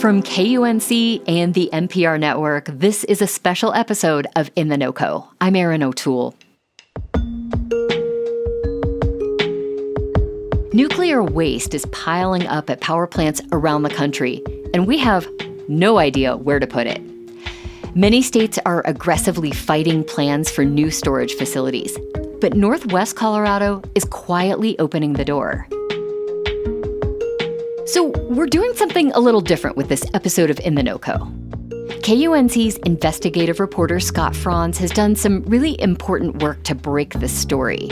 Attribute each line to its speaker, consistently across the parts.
Speaker 1: From KUNC and the NPR network, this is a special episode of In the NOCO. I'm Erin O'Toole. Nuclear waste is piling up at power plants around the country, and we have no idea where to put it. Many states are aggressively fighting plans for new storage facilities, but Northwest Colorado is quietly opening the door. So we're doing something a little different with this episode of In the NOCO. KUNC's investigative reporter Scott Franz has done some really important work to break this story.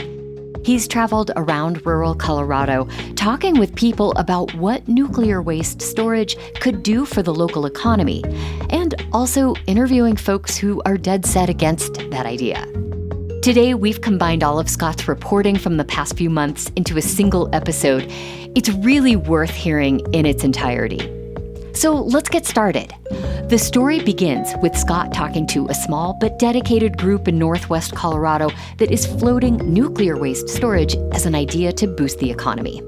Speaker 1: He's traveled around rural Colorado, talking with people about what nuclear waste storage could do for the local economy, and also interviewing folks who are dead set against that idea. Today, we've combined all of Scott's reporting from the past few months into a single episode. It's really worth hearing in its entirety. So let's get started. The story begins with Scott talking to a small but dedicated group in Northwest Colorado that is floating nuclear waste storage as an idea to boost the economy.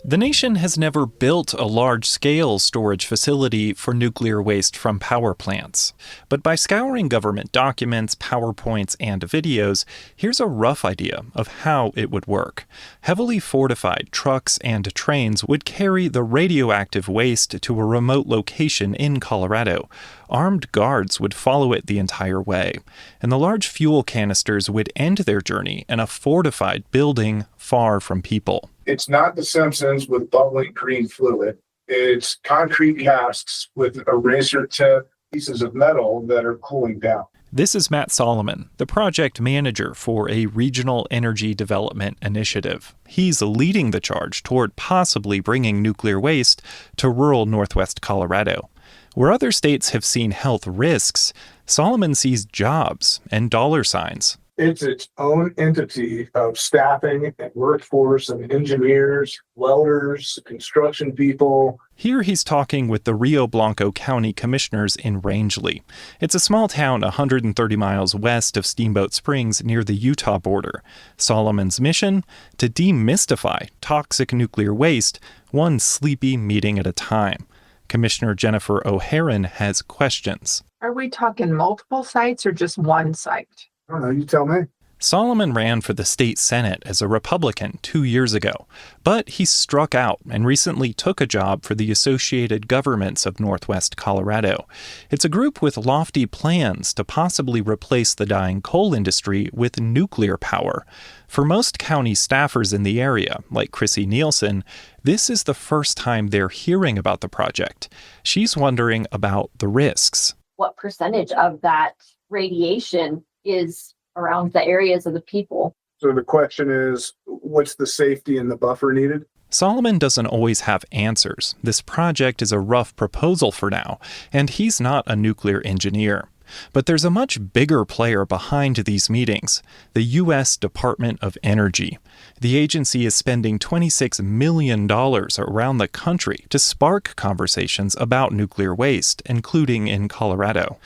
Speaker 2: The nation has never built a large-scale storage facility for nuclear waste from power plants. But by scouring government documents, PowerPoints, and videos, here's a rough idea of how it would work. Heavily fortified trucks and trains would carry the radioactive waste to a remote location in Colorado. Armed guards would follow it the entire way, and the large fuel canisters would end their journey in a fortified building far from people.
Speaker 3: It's not the Simpsons with bubbling green fluid. It's concrete casks with eraser tip pieces of metal that are cooling down.
Speaker 2: This is Matt Solomon, the project manager for a regional energy development initiative. He's leading the charge toward possibly bringing nuclear waste to rural Northwest Colorado. Where other states have seen health risks, Solomon sees jobs and dollar signs.
Speaker 3: It's its own entity of staffing and workforce and engineers, welders, construction people.
Speaker 2: Here he's talking with the Rio Blanco County Commissioners in Rangeley. It's a small town 130 miles west of Steamboat Springs near the Utah border. Solomon's mission? To demystify toxic nuclear waste, one sleepy meeting at a time. Commissioner Jennifer O'Haron has questions.
Speaker 4: Are we talking multiple sites or just one site?
Speaker 3: I don't know, you tell me.
Speaker 2: Solomon ran for the state Senate as a Republican 2 years ago, but he struck out and recently took a job for the Associated Governments of Northwest Colorado. It's a group with lofty plans to possibly replace the dying coal industry with nuclear power. For most county staffers in the area, like Chrissy Nielsen, this is the first time they're hearing about the project. She's wondering about the risks.
Speaker 5: What percentage of that radiation is around the areas of the people?
Speaker 3: So the question is, what's the safety and the buffer needed?
Speaker 2: Solomon doesn't always have answers. This project is a rough proposal for now, and he's not a nuclear engineer. But there's a much bigger player behind these meetings, the U.S. Department of Energy. The agency is spending $26 million around the country to spark conversations about nuclear waste, including in Colorado.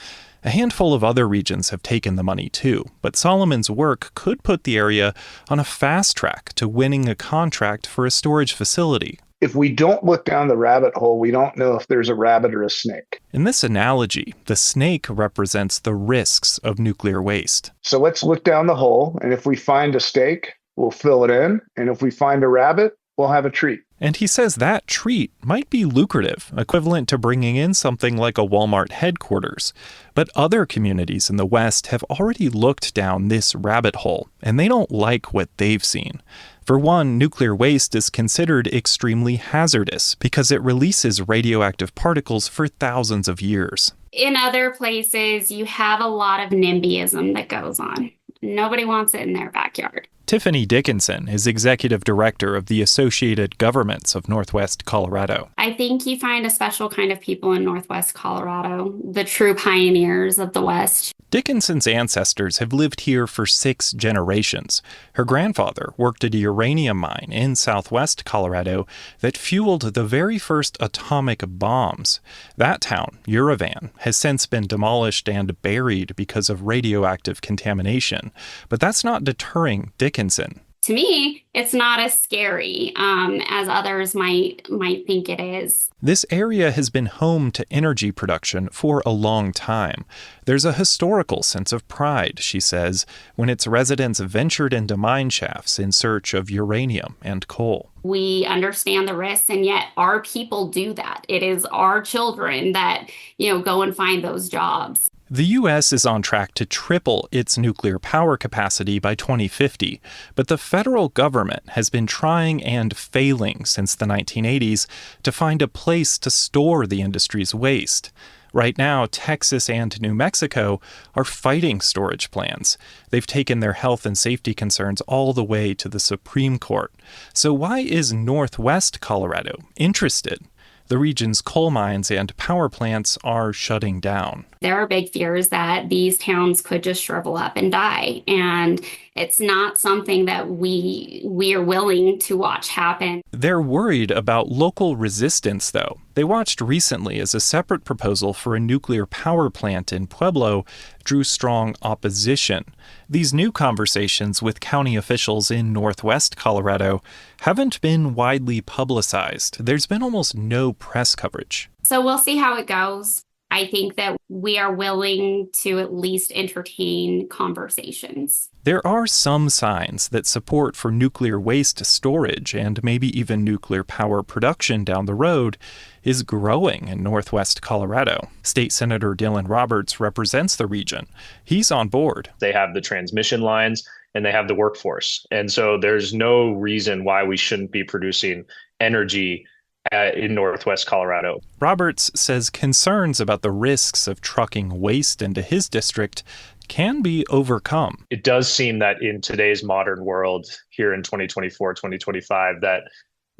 Speaker 2: A handful of other regions have taken the money too, but Solomon's work could put the area on a fast track to winning a contract for a storage facility.
Speaker 6: If we don't look down the rabbit hole, we don't know if there's a rabbit or a snake.
Speaker 2: In this analogy, the snake represents the risks of nuclear waste.
Speaker 6: So let's look down the hole, and if we find a steak, we'll fill it in, and if we find a rabbit, we'll have a treat.
Speaker 2: And he says that treat might be lucrative, equivalent to bringing in something like a Walmart headquarters. But other communities in the West have already looked down this rabbit hole, and they don't like what they've seen. For one, nuclear waste is considered extremely hazardous because it releases radioactive particles for thousands of years.
Speaker 7: In other places, you have a lot of NIMBYism that goes on. Nobody wants it in their backyard.
Speaker 2: Tiffany Dickinson is executive director of the Associated Governments of Northwest Colorado.
Speaker 7: I think you find a special kind of people in Northwest Colorado, the true pioneers of the West.
Speaker 2: Dickinson's ancestors have lived here for 6 generations. Her grandfather worked at a uranium mine in southwest Colorado that fueled the very first atomic bombs. That town, Uravan, has since been demolished and buried because of radioactive contamination. But that's not deterring Dickinson.
Speaker 7: To me, it's not as scary as others might think it is.
Speaker 2: This area has been home to energy production for a long time. There's a historical sense of pride, she says, when its residents ventured into mine shafts in search of uranium and coal.
Speaker 7: We understand the risks, and yet our people do that. It is our children that, go and find those jobs.
Speaker 2: The U.S. is on track to triple its nuclear power capacity by 2050, but the federal government has been trying and failing since the 1980s to find a place to store the industry's waste. Right now, Texas and New Mexico are fighting storage plans. They've taken their health and safety concerns all the way to the Supreme Court. So why is Northwest Colorado interested? The region's coal mines and power plants are shutting down.
Speaker 7: There are big fears that these towns could just shrivel up and die. And it's not something that we are willing to watch happen.
Speaker 2: They're worried about local resistance, though. They watched recently as a separate proposal for a nuclear power plant in Pueblo drew strong opposition. These new conversations with county officials in Northwest Colorado haven't been widely publicized. There's been almost no press coverage.
Speaker 7: So we'll see how it goes. I think that we are willing to at least entertain conversations.
Speaker 2: There are some signs that support for nuclear waste storage and maybe even nuclear power production down the road is growing in Northwest Colorado. State Senator Dylan Roberts represents the region. He's on board.
Speaker 8: They have the transmission lines and they have the workforce. And so there's no reason why we shouldn't be producing energy in Northwest Colorado.
Speaker 2: Roberts says concerns about the risks of trucking waste into his district can be overcome.
Speaker 8: It does seem that in today's modern world, here in 2024, 2025, that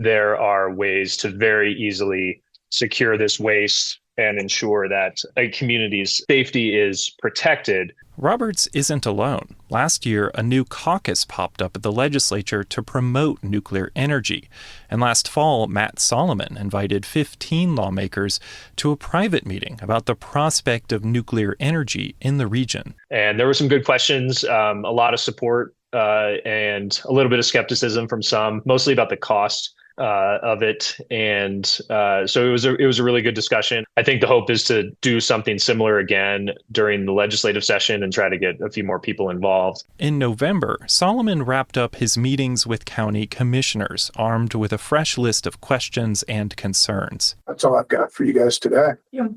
Speaker 8: there are ways to very easily secure this waste and ensure that a community's safety is protected.
Speaker 2: Roberts isn't alone. Last year, a new caucus popped up at the legislature to promote nuclear energy. And last fall, Matt Solomon invited 15 lawmakers to a private meeting about the prospect of nuclear energy in the region.
Speaker 8: And there were some good questions, a lot of support, and a little bit of skepticism from some, mostly about the cost of it. And so it was a really good discussion. I think the hope is to do something similar again during the legislative session and try to get a few more people involved.
Speaker 2: In November, Solomon wrapped up his meetings with county commissioners, armed with a fresh list of questions and concerns.
Speaker 3: That's all I've got for you guys today.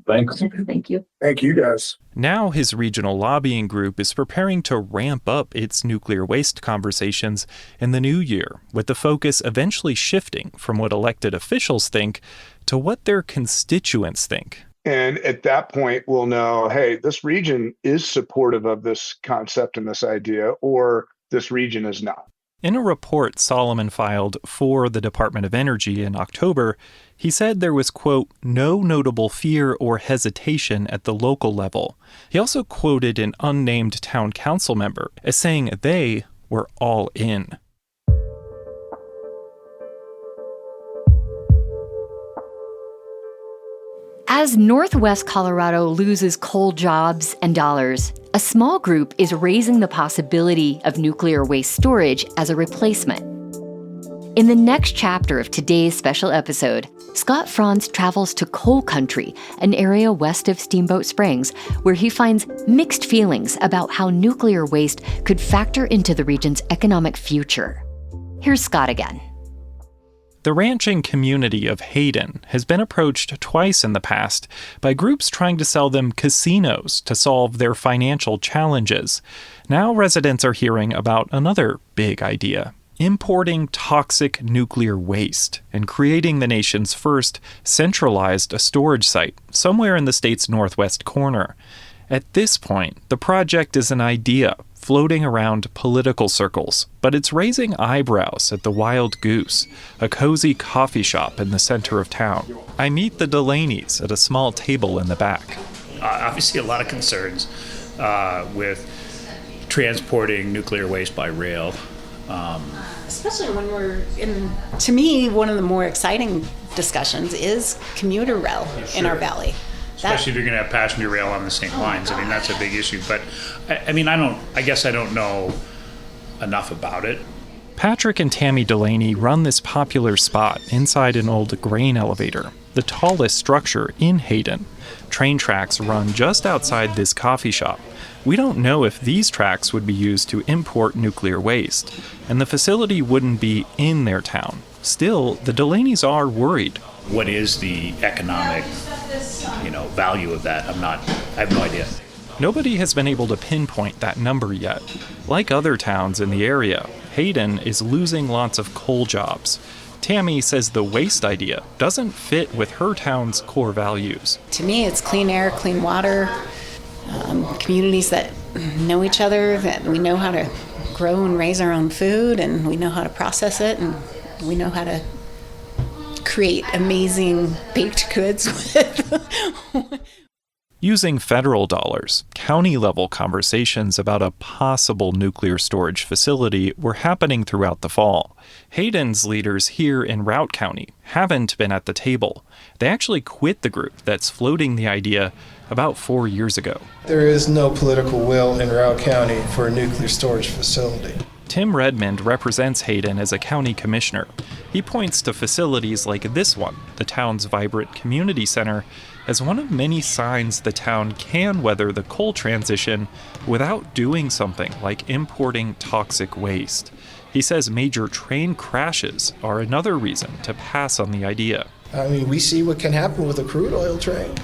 Speaker 8: Thanks.
Speaker 5: Thank you.
Speaker 3: Thank you guys.
Speaker 2: Now his regional lobbying group is preparing to ramp up its nuclear waste conversations in the new year, with the focus eventually shifting from what elected officials think to what their constituents think.
Speaker 6: And at that point, we'll know, hey, this region is supportive of this concept and this idea, or this region is not.
Speaker 2: In a report Solomon filed for the Department of Energy in October, he said there was, quote, no notable fear or hesitation at the local level. He also quoted an unnamed town council member as saying they were all in.
Speaker 1: As Northwest Colorado loses coal jobs and dollars, a small group is raising the possibility of nuclear waste storage as a replacement. In the next chapter of today's special episode, Scott Franz travels to coal country, an area west of Steamboat Springs, where he finds mixed feelings about how nuclear waste could factor into the region's economic future. Here's Scott again.
Speaker 2: The ranching community of Hayden has been approached twice in the past by groups trying to sell them casinos to solve their financial challenges. Now residents are hearing about another big idea: importing toxic nuclear waste and creating the nation's first centralized storage site somewhere in the state's northwest corner. At this point, the project is an idea floating around political circles, but it's raising eyebrows at the Wild Goose, a cozy coffee shop in the center of town. I meet the Delaney's at a small table in the back.
Speaker 9: Obviously, a lot of concerns with transporting nuclear waste by rail.
Speaker 10: Especially when we're in, to me, one of the more exciting discussions is commuter rail in our valley.
Speaker 9: Especially if you're going to have passenger rail on the same lines. I mean, that's a big issue. But I guess I don't know enough about it.
Speaker 2: Patrick and Tammy Delaney run this popular spot inside an old grain elevator, the tallest structure in Hayden. Train tracks run just outside this coffee shop. We don't know if these tracks would be used to import nuclear waste, and the facility wouldn't be in their town. Still, the Delaneys are worried.
Speaker 9: What is the economic, value of that? I have no idea.
Speaker 2: Nobody has been able to pinpoint that number yet. Like other towns in the area, Hayden is losing lots of coal jobs. Tammy says the waste idea doesn't fit with her town's core values.
Speaker 10: To me, it's clean air, clean water, communities that know each other, that we know how to grow and raise our own food, and we know how to process it, and we know how to create amazing baked goods with.
Speaker 2: Using federal dollars, county-level conversations about a possible nuclear storage facility were happening throughout the fall. Hayden's leaders here in Routt County haven't been at the table. They actually quit the group that's floating the idea about 4 years ago.
Speaker 11: There is no political will in Routt County for a nuclear storage facility.
Speaker 2: Tim Redmond represents Hayden as a county commissioner. He points to facilities like this one, the town's vibrant community center, as one of many signs the town can weather the coal transition without doing something like importing toxic waste. He says major train crashes are another reason to pass on the idea.
Speaker 11: We see what can happen with a crude oil train.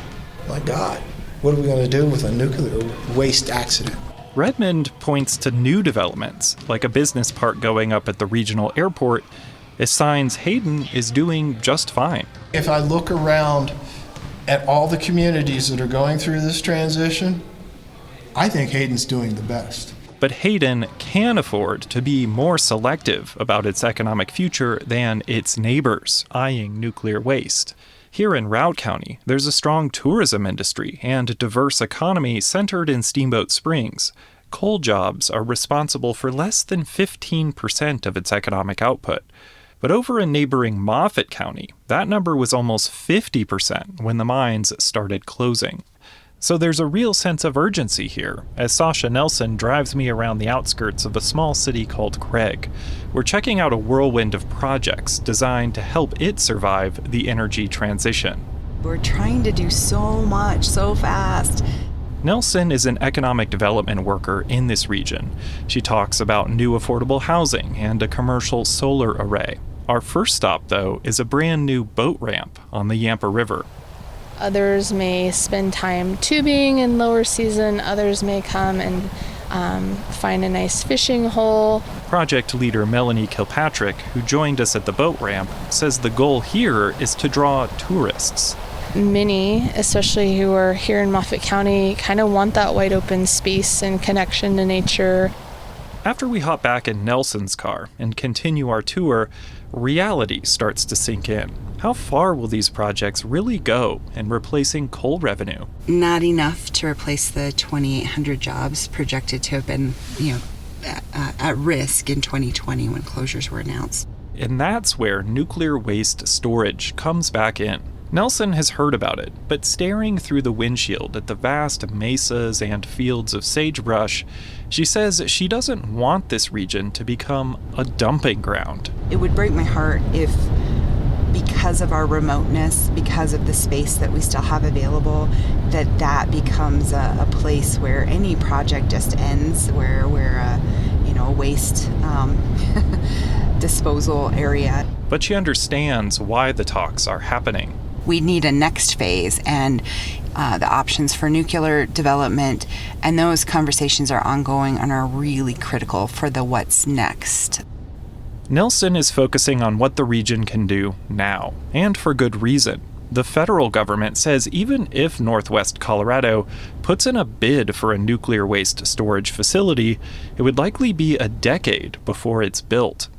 Speaker 11: My God, what are we going to do with a nuclear waste accident?
Speaker 2: Redmond points to new developments, like a business park going up at the regional airport, as signs Hayden is doing just fine.
Speaker 11: If I look around at all the communities that are going through this transition, I think Hayden's doing the best.
Speaker 2: But Hayden can afford to be more selective about its economic future than its neighbors eyeing nuclear waste. Here in Routt County, there's a strong tourism industry and a diverse economy centered in Steamboat Springs. Coal jobs are responsible for less than 15% of its economic output. But over in neighboring Moffat County, that number was almost 50% when the mines started closing. So there's a real sense of urgency here, as Sasha Nelson drives me around the outskirts of a small city called Craig. We're checking out a whirlwind of projects designed to help it survive the energy transition.
Speaker 12: We're trying to do so much, so fast.
Speaker 2: Nelson is an economic development worker in this region. She talks about new affordable housing and a commercial solar array. Our first stop, though, is a brand new boat ramp on the Yampa River.
Speaker 13: Others may spend time tubing in lower season. Others may come and find a nice fishing hole.
Speaker 2: Project leader Melanie Kilpatrick, who joined us at the boat ramp, says the goal here is to draw tourists.
Speaker 13: Many, especially who are here in Moffat County, kind of want that wide open space and connection to nature.
Speaker 2: After we hop back in Nelson's car and continue our tour, reality starts to sink in. How far will these projects really go in replacing coal revenue?
Speaker 12: Not enough to replace the 2,800 jobs projected to have been, at risk in 2020 when closures were announced.
Speaker 2: And that's where nuclear waste storage comes back in. Nelson has heard about it, but staring through the windshield at the vast mesas and fields of sagebrush, she says she doesn't want this region to become a dumping ground.
Speaker 12: It would break my heart if, because of our remoteness, because of the space that we still have available, that becomes a place where any project just ends, where we're a waste disposal area.
Speaker 2: But she understands why the talks are happening.
Speaker 12: We need a next phase and the options for nuclear development, and those conversations are ongoing and are really critical for the what's next.
Speaker 2: Nelson is focusing on what the region can do now, and for good reason. The federal government says even if Northwest Colorado puts in a bid for a nuclear waste storage facility, it would likely be a decade before it's built.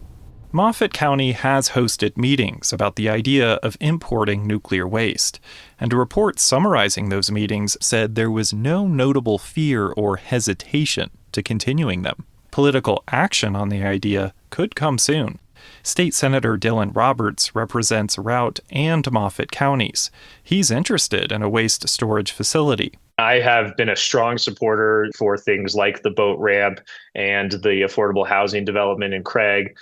Speaker 2: Moffat County has hosted meetings about the idea of importing nuclear waste, and a report summarizing those meetings said there was no notable fear or hesitation to continuing them. Political action on the idea could come soon. State Senator Dylan Roberts represents Routt and Moffat counties. He's interested in a waste storage facility.
Speaker 8: I have been a strong supporter for things like the boat ramp and the affordable housing development in Craig.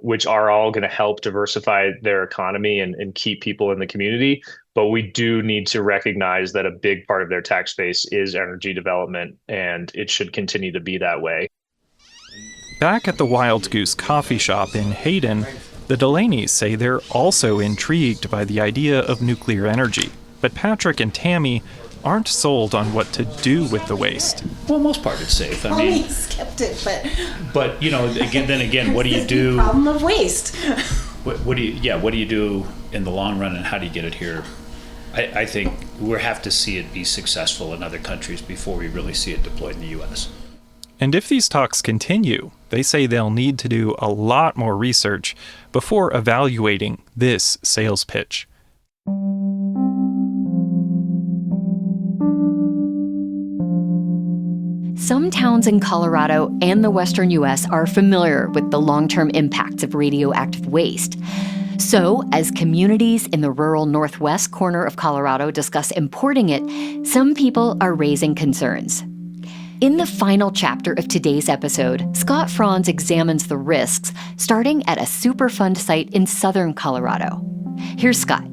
Speaker 8: which are all going to help diversify their economy and keep people in the community. But we do need to recognize that a big part of their tax base is energy development, and it should continue to be that way.
Speaker 2: Back at the Wild Goose coffee shop in Hayden, the Delaney's say they're also intrigued by the idea of nuclear energy. But Patrick and Tammy aren't sold on what to do with the waste.
Speaker 9: Well, most part it's safe. I mean,
Speaker 10: skeptic,
Speaker 9: but you know, again, what do you do?
Speaker 10: Problem of waste.
Speaker 9: What do you do in the long run, and how do you get it here? I think we'll have to see it be successful in other countries before we really see it deployed in the U.S.
Speaker 2: And if these talks continue, they say they'll need to do a lot more research before evaluating this sales pitch.
Speaker 1: Some towns in Colorado and the western U.S. are familiar with the long-term impacts of radioactive waste. So, as communities in the rural northwest corner of Colorado discuss importing it, some people are raising concerns. In the final chapter of today's episode, Scott Franz examines the risks, starting at a Superfund site in southern Colorado. Here's Scott.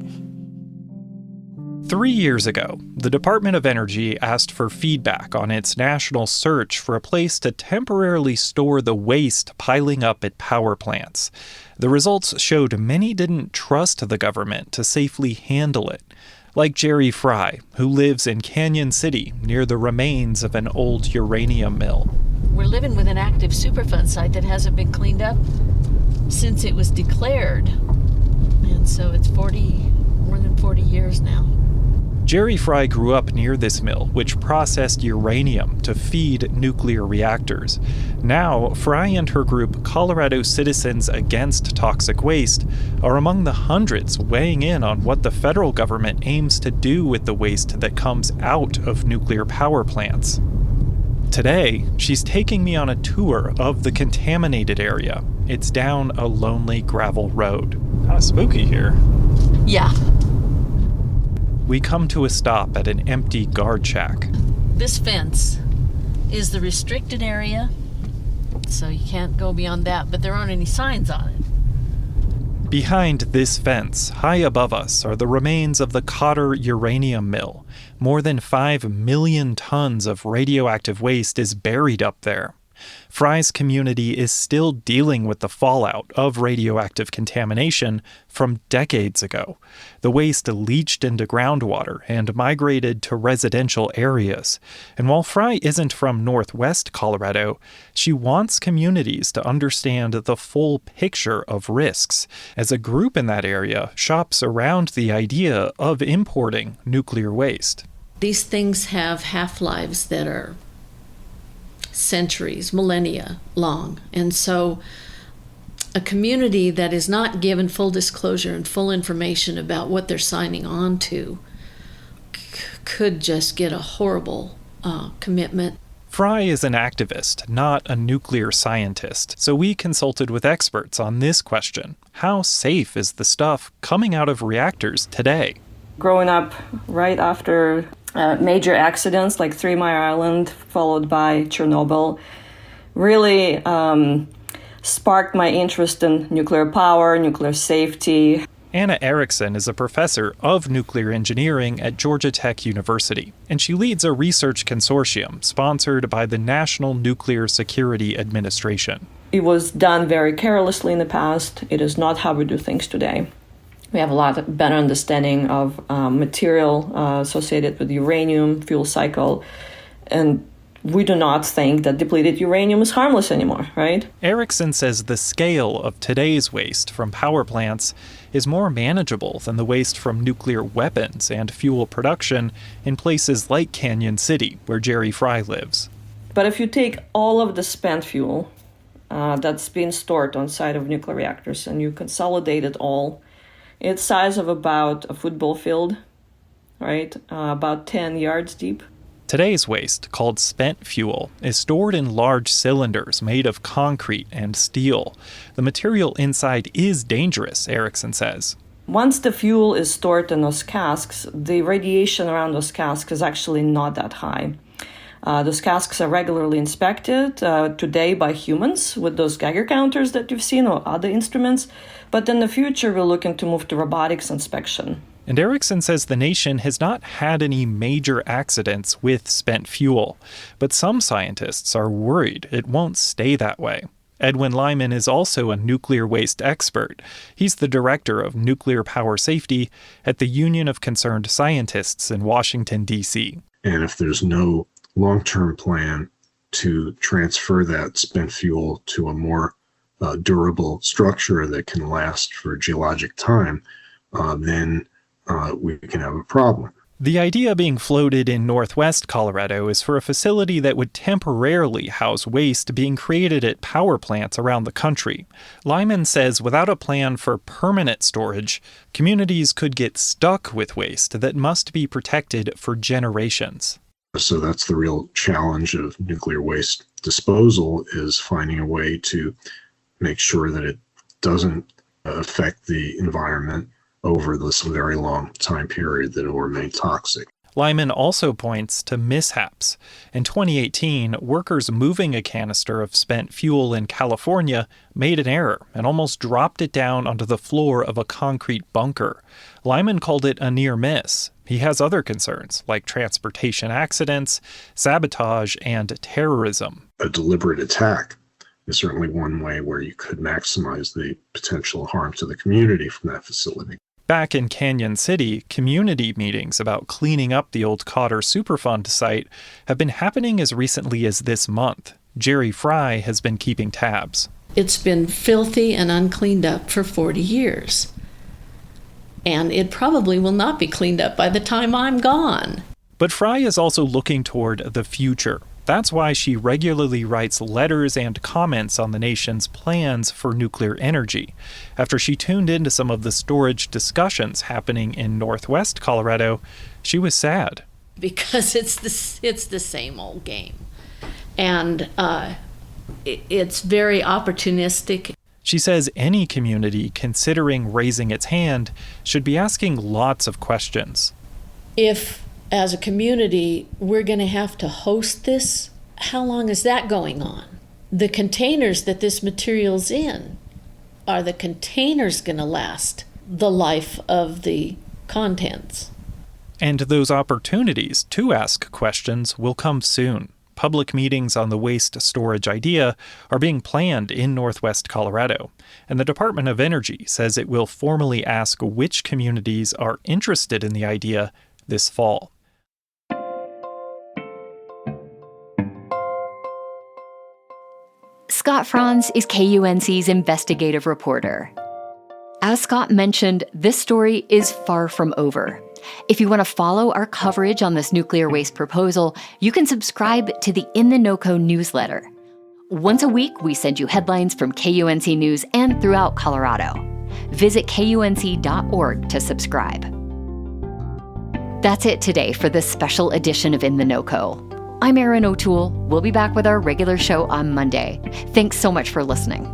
Speaker 2: 3 years ago, the Department of Energy asked for feedback on its national search for a place to temporarily store the waste piling up at power plants. The results showed many didn't trust the government to safely handle it, like Jerry Fry, who lives in Canyon City near the remains of an old uranium mill.
Speaker 14: We're living with an active Superfund site that hasn't been cleaned up since it was declared. And so it's more than 40 years now.
Speaker 2: Jerry Fry grew up near this mill, which processed uranium to feed nuclear reactors. Now, Fry and her group, Colorado Citizens Against Toxic Waste, are among the hundreds weighing in on what the federal government aims to do with the waste that comes out of nuclear power plants. Today, she's taking me on a tour of the contaminated area. It's down a lonely gravel road. Kind of spooky here.
Speaker 14: Yeah.
Speaker 2: We come to a stop at an empty guard shack.
Speaker 14: This fence is the restricted area, so you can't go beyond that, but there aren't any signs on it.
Speaker 2: Behind this fence, high above us, are the remains of the Cotter uranium mill. More than 5 million tons of radioactive waste is buried up there. Fry's community is still dealing with the fallout of radioactive contamination from decades ago. The waste leached into groundwater and migrated to residential areas. And while Fry isn't from Northwest Colorado, she wants communities to understand the full picture of risks, as a group in that area shops around the idea of importing nuclear waste.
Speaker 14: These things have half-lives that are centuries, millennia long. And so a community that is not given full disclosure and full information about what they're signing on to could just get a horrible commitment.
Speaker 2: Fry is an activist, not a nuclear scientist, so we consulted with experts on this question. How safe is the stuff coming out of reactors today?
Speaker 15: Growing up right after major accidents like 3 Mile Island, followed by Chernobyl, really sparked my interest in nuclear power, nuclear safety.
Speaker 2: Anna Erickson is a professor of nuclear engineering at Georgia Tech University, and she leads a research consortium sponsored by the National Nuclear Security Administration.
Speaker 15: It was done very carelessly in the past. It is not how we do things today. We have a lot better understanding of material associated with the uranium fuel cycle, and we do not think that depleted uranium is harmless anymore, right?
Speaker 2: Erickson says the scale of today's waste from power plants is more manageable than the waste from nuclear weapons and fuel production in places like Canyon City, where Jerry Fry lives.
Speaker 15: But if you take all of the spent fuel that's been stored on site of nuclear reactors and you consolidate it all, it's size of about a football field, right? About 10 yards deep.
Speaker 2: Today's waste, called spent fuel, is stored in large cylinders made of concrete and steel. The material inside is dangerous, Erickson says.
Speaker 15: Once the fuel is stored in those casks, the radiation around those casks is actually not that high. Those casks are regularly inspected today by humans with those Geiger counters that you've seen or other instruments. But in the future, we're looking to move to robotics inspection.
Speaker 2: And Erickson says the nation has not had any major accidents with spent fuel, but some scientists are worried it won't stay that way. Edwin Lyman is also a nuclear waste expert. He's the director of nuclear power safety at the Union of Concerned Scientists in Washington, D.C.
Speaker 16: And if there's no long-term plan to transfer that spent fuel to a more durable structure that can last for geologic time, then we can have a problem.
Speaker 2: The idea being floated in northwest Colorado is for a facility that would temporarily house waste being created at power plants around the country. Lyman says without a plan for permanent storage, communities could get stuck with waste that must be protected for generations.
Speaker 16: So that's the real challenge of nuclear waste disposal, is finding a way to make sure that it doesn't affect the environment over this very long time period that it will remain toxic.
Speaker 2: Lyman also points to mishaps. In 2018, workers moving a canister of spent fuel in California made an error and almost dropped it down onto the floor of a concrete bunker. Lyman called it a near miss. He has other concerns, like transportation accidents, sabotage, and terrorism.
Speaker 16: A deliberate attack is certainly one way where you could maximize the potential harm to the community from that facility.
Speaker 2: Back in Canyon City, community meetings about cleaning up the old Cotter Superfund site have been happening as recently as this month. Jerry Fry has been keeping tabs.
Speaker 14: It's been filthy and uncleaned up for 40 years. And it probably will not be cleaned up by the time I'm gone.
Speaker 2: But Fry is also looking toward the future. That's why she regularly writes letters and comments on the nation's plans for nuclear energy. After she tuned into some of the storage discussions happening in northwest Colorado, she was sad.
Speaker 14: Because it's the same old game. And it's very opportunistic.
Speaker 2: She says any community considering raising its hand should be asking lots of questions.
Speaker 14: If, as a community, we're going to have to host this, how long is that going on? The containers that this material's in, are the containers going to last the life of the contents?
Speaker 2: And those opportunities to ask questions will come soon. Public meetings on the waste storage idea are being planned in northwest Colorado, and the Department of Energy says it will formally ask which communities are interested in the idea this fall.
Speaker 1: Scott Franz is KUNC's investigative reporter. As Scott mentioned, this story is far from over. If you want to follow our coverage on this nuclear waste proposal, you can subscribe to the In the NOCO newsletter. Once a week, we send you headlines from KUNC News and throughout Colorado. Visit KUNC.org to subscribe. That's it today for this special edition of In the NOCO. I'm Erin O'Toole. We'll be back with our regular show on Monday. Thanks so much for listening.